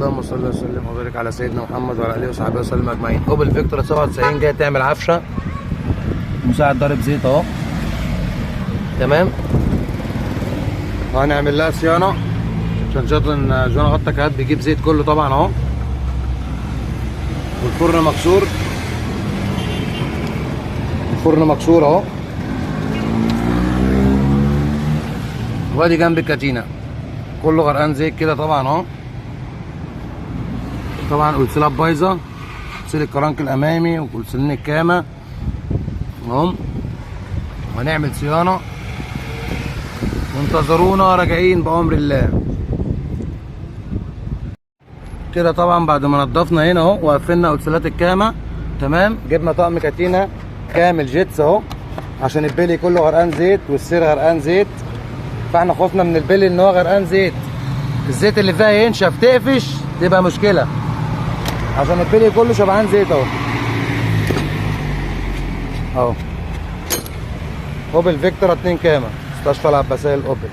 اللهم صل وسلم وبارك على سيدنا محمد وعلى اله وصحبه وسلم اجمعين. اوبل فيكتور 97 جايه تعمل عفشه، مساعد ضارب زيت اهو. تمام، وهنعمل لها صيانه عشان شاطر ان جوانا غطا كهات بيجيب زيت كله طبعا اهو. والفرن مكسور، الفرن مكسور اهو. وادي جنب الكاتينه كله غرقان زيت كده طبعا اهو. طبعا قلسلات بايظه، قلسل الكرنك الامامي وقلسلين الكامه اهم. وهنعمل صيانه وانتظرونا راجعين بامر الله. كده طبعا بعد ما نضفنا هنا اهو وقفلنا قلسلات الكامه تمام، جبنا طقم كاتينه كامل جيتس اهو عشان البلي كله غرقان زيت والسير غرقان زيت. فاحنا خفنا من البلي ان هو غرقان زيت، الزيت اللي فيها ينشف تقفش تبقى مشكله، عشان البلي كله شبعان زيت اهو. اهو اوبل فيكتور 2 كامه، مستشفى العباسيه الاوبل.